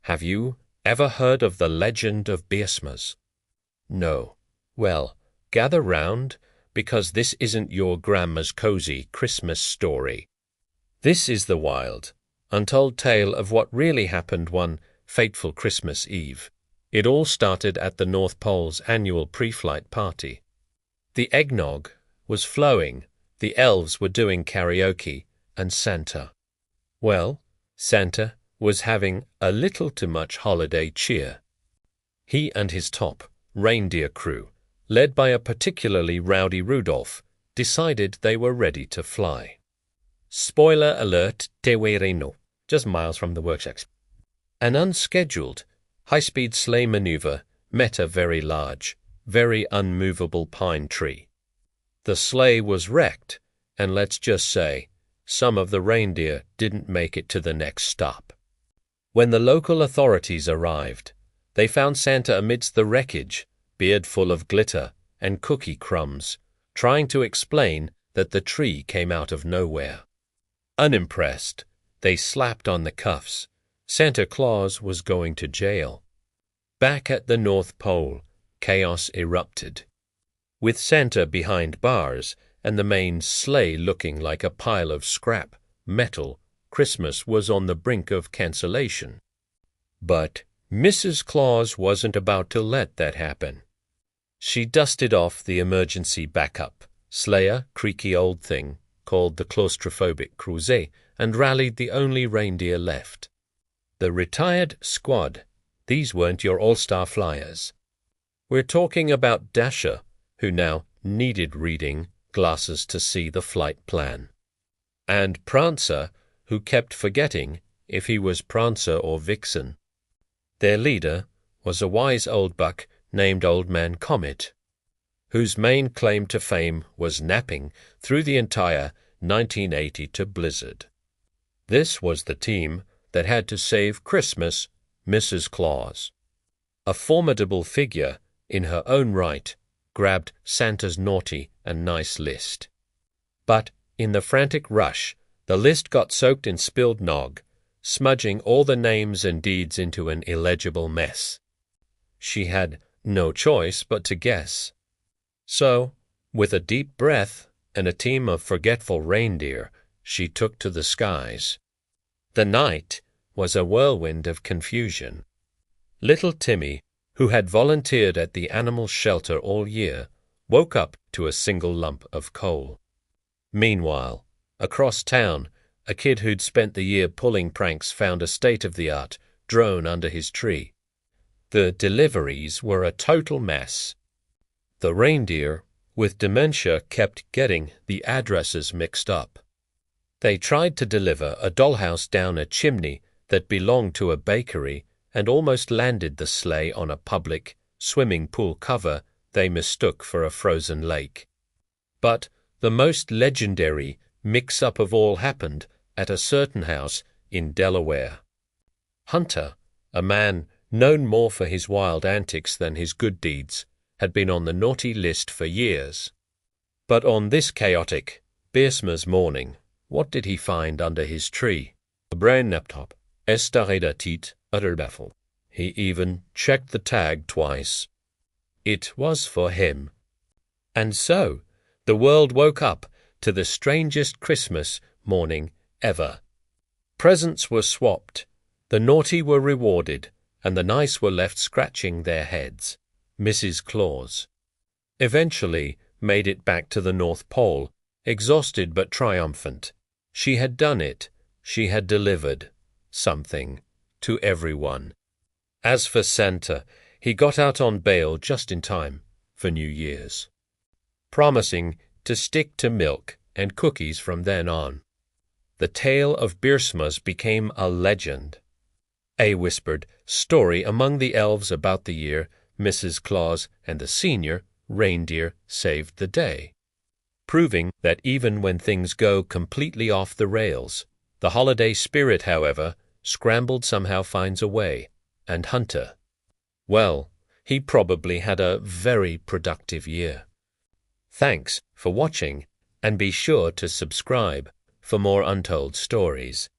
Have you ever heard of the legend of Beersmas? No. Well, gather round, because this isn't your grandma's cozy Christmas story. This is the wild, untold tale of what really happened one fateful Christmas Eve. It all started at the North Pole's annual pre-flight party. The eggnog was flowing, the elves were doing karaoke, and Santa, well, Santa was having a little too much holiday cheer. He and his top reindeer crew, led by a particularly rowdy Rudolph, decided they were ready to fly. Spoiler alert, te reno, just miles from the workshops. An unscheduled, high-speed sleigh maneuver met a very large, very unmovable pine tree. The sleigh was wrecked, and let's just say, some of the reindeer didn't make it to the next stop. When the local authorities arrived, they found Santa amidst the wreckage, beard full of glitter and cookie crumbs, trying to explain that the tree came out of nowhere. Unimpressed, they slapped on the cuffs. Santa Claus was going to jail. Back at the North Pole, chaos erupted. With Santa behind bars and the main sleigh looking like a pile of scrap metal, Christmas was on the brink of cancellation. But Mrs. Claus wasn't about to let that happen. She dusted off the emergency backup, sleigh, creaky old thing, called the claustrophobic Creuset, and rallied the only reindeer left. The retired squad. These weren't your all-star flyers. We're talking about Dasher, who now needed reading glasses to see the flight plan, and Prancer, who kept forgetting if he was Prancer or Vixen. Their leader was a wise old buck named Old Man Comet, whose main claim to fame was napping through the entire 1980 to blizzard. This was the team that had to save Christmas, Mrs. Claus. A formidable figure in her own right, grabbed Santa's naughty and nice list. But in the frantic rush, the list got soaked in spilled nog, smudging all the names and deeds into an illegible mess. She had no choice but to guess. So, with a deep breath and a team of forgetful reindeer, she took to the skies. The night was a whirlwind of confusion. Little Timmy, who had volunteered at the animal shelter all year, woke up to a single lump of coal. Meanwhile, across town, a kid who'd spent the year pulling pranks found a state-of-the-art drone under his tree. The deliveries were a total mess. The reindeer, with dementia, kept getting the addresses mixed up. They tried to deliver a dollhouse down a chimney that belonged to a bakery and almost landed the sleigh on a public swimming pool cover they mistook for a frozen lake. But the most legendary mix-up of all happened at a certain house in Delaware. Hunter, a man known more for his wild antics than his good deeds, had been on the naughty list for years. But on this chaotic Beersmas morning, what did he find under his tree? A brain laptop. Estaredatit Utterbaffle. He even checked the tag twice. It was for him. And so, the world woke up to the strangest Christmas morning ever. Presents were swapped, the naughty were rewarded, and the nice were left scratching their heads. Mrs. Claus eventually made it back to the North Pole, exhausted but triumphant. She had done it. She had delivered something to everyone. As for Santa, he got out on bail just in time for New Year's, promising to stick to milk and cookies from then on. The tale of Beersmas became a legend, a whispered story among the elves about the year Mrs. Claus and the senior reindeer saved the day, proving that even when things go completely off the rails, the holiday spirit, however, scrambled somehow finds a way, and Hunter, well, he probably had a very productive year. Thanks for watching, and be sure to subscribe for more untold stories.